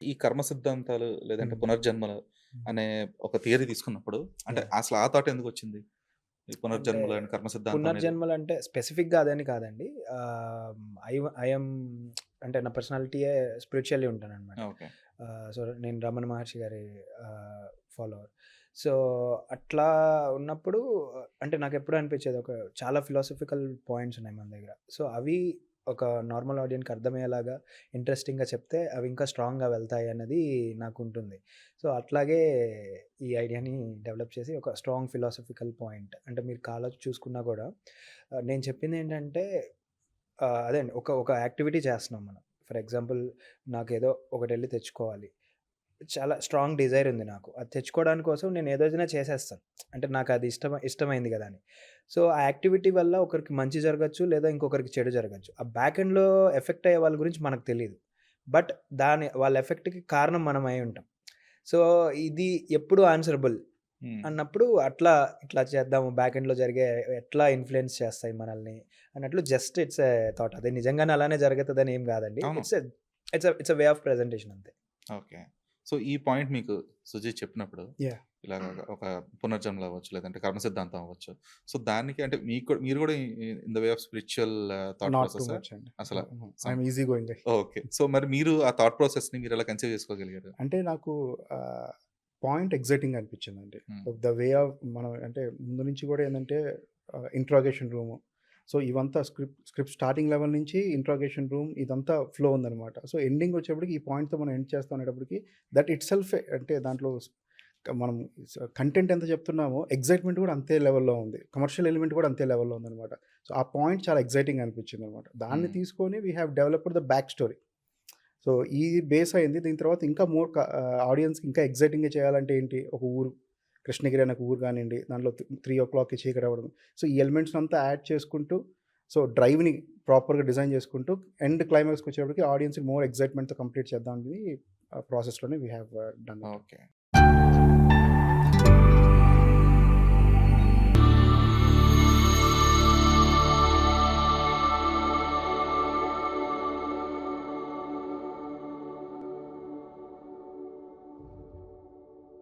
ఈ కర్మ సిద్ధాంతాలు లేదంటే హ్మ్. పునర్జన్మలు హ్మ్. అనే ఒక థియరీ తీసుకున్నప్పుడు అంటే యాహ్! అసలు ఆ థాట్ ఎందుకొచ్చింది? ఈ అంటే పునర్జన్మలు అండ్ కర్మ సిద్ధాంతం అనేది. పునర్జన్మలంటే స్పెసిఫిక్‌గా అదని కాదండి. ఐ యామ్ అంటే నా పర్సనాలిటీయే స్పిరిచువల్లీ ఉంటాననమాట. ఓకే. సో, నేను రమణ మహర్షి గారి ఫాలోవర్. సో, అట్లా ఉన్నప్పుడు అంటే నాకెప్పుడూ అనిపించేది చాలా ఫిలాసఫికల్ పాయింట్స్ ఉన్నాయి మన దగ్గర. సో, అవి ఒక నార్మల్ ఆడియన్స్‌కి అర్థమయ్యేలాగా ఇంట్రెస్టింగ్‌గా చెప్తే అవి ఇంకా స్ట్రాంగ్‌గా వెళ్తాయన్నది నాకుంటుంది. సో, అట్లాగే ఈ ఐడియాని డెవలప్ చేసి ఒక స్ట్రాంగ్ ఫిలాసఫికల్ పాయింట్ అంటే మీరు కాలొచ్చి చూసుకున్నా గూడా నేను చెప్పిందేంటంటే అదే అండి. ఒక ఒక యాక్టివిటీ చేస్తున్నాం మనం. ఫర్ ఎగ్జాంపుల్ నాకేదో ఒకటెళ్లి తెచ్చుకోవాలి. చాలా స్ట్రాంగ్ డిజైర్ ఉంది నాకు. అది తెచ్చుకోవడానికి కోసం నేను ఏదైనా చేసేస్తాను. అంటే నాకది ఇష్టమైంది గదా! అని. సో, ఆ యాక్టివిటీ వల్ల ఒకరికి మంచి జరగొచ్చు, లేదా ఇంకొకరికి చెడు జరగొచ్చు. ఆ బ్యాక్ ఎండ్‌లో ఎఫెక్ట్ అయ్యే వాళ్ళ గురించి మనకు తెలీదు. బట్ వాళ్ళ ఎఫెక్ట్‌కి కారణం మనం అయి ఉంటాం. సో, ఇది ఎప్పుడు ఆన్సరబుల్ హ్మ్. అన్నప్పుడు ఇట్లా చేద్దాము బ్యాక్ ఎండ్‌లో జరిగే ఎట్లా ఇన్‌ఫ్లూయెన్స్ చేస్తాయి మనల్ని అన్నట్లు జస్ట్ ఇట్స్ ఎ థాట్. అదే నిజంగానే అలానే జరుగుతదని ఏం గాదండి. అవును. It's a way of presentation అంతే. ఓకే. సో, ఈ పాయింట్ మీకు సుజిత్ చెప్పినప్పుడు యాహ్! ఇలాగ ఒక పునర్జన్మలు అవ్వచ్చు, లేదంటే కర్మ సిద్ధాంతం అవ్వచ్చు. సో, దానికి అంటే మీకు కూడా మీరు కూడా in the way of spiritual thought not too ప్రాసెసా? మచ్ అండి. అసల I some am easy going guy. Okay. So, మరి మీరు ఆ థాట్ ప్రాసెస్‌ని మీరెలా కన్సీవ్ చేసుకోగలిగారు? అంటే నాకు ఆహ్, పాయింట్ ఎక్సైటింగ్ అనిపించిందండి. హ్మ్. ద వే ఆఫ్ మనం అంటే ముందు నుంచి గూడా ఏందంటే ఇంట్రాగేషన్ రూము. సో, ఇవంతా స్క్రిప్ట్ స్టార్టింగ్ లెవెల్ నుంచి ఇంట్రాగేషన్ రూమ్ ఇదంతా ఫ్లో ఉందనమాట. సో, ఎండింగ్ వచ్చేప్పటికి ఈ పాయింట్‌తో మనం ఎండ్ చేస్తాం అనేటప్పటికి దట్ ఇట్ సెల్ఫే అంటే దాంట్లో మనం కంటెంట్ ఎంత చెప్తున్నామో ఎక్సైట్‌మెంట్ కూడా అంతే లెవెల్‌లో ఉంది. కమర్షియల్ ఎలిమెంట్ కూడా అంతే లెవెల్‌లో ఉందనమాట. సో, ఆ పాయింట్ చాలా ఎక్సైటింగ్ అనిపించిందనమాట. దాన్ని హ్మ్. తీసుకొని we have developed the back story. So, ఇది బేస్ అయింది. దీని తర్వాత ఇంకా ఆడియన్స్‌కి ఇంకా ఎక్సైటింగ్‌గా చేయాలంటే ఏంటి? ఒక ఊరు కృష్ణగిరి అనే ఒక ఊరు గానియండి, దాంట్లో 3:00కి చీకటవ్వడం. సో, ఈ ఎలిమెంట్స్‌నంతా యాడ్ చేసుకుంటూ, సో, డ్రైవ్‌ని ప్రాపర్‌గా డిజైన్ చేసుకుంటూ, ఎండ్ క్లైమాక్స్‌కొచ్చేటప్పటికి ఆడియన్స్‌కి మోర్ ఎక్సైట్‌మెంట్‌తో కంప్లీట్ చేద్దాం అనేది ప్రాసెస్‌లోనే we have done it. Okay.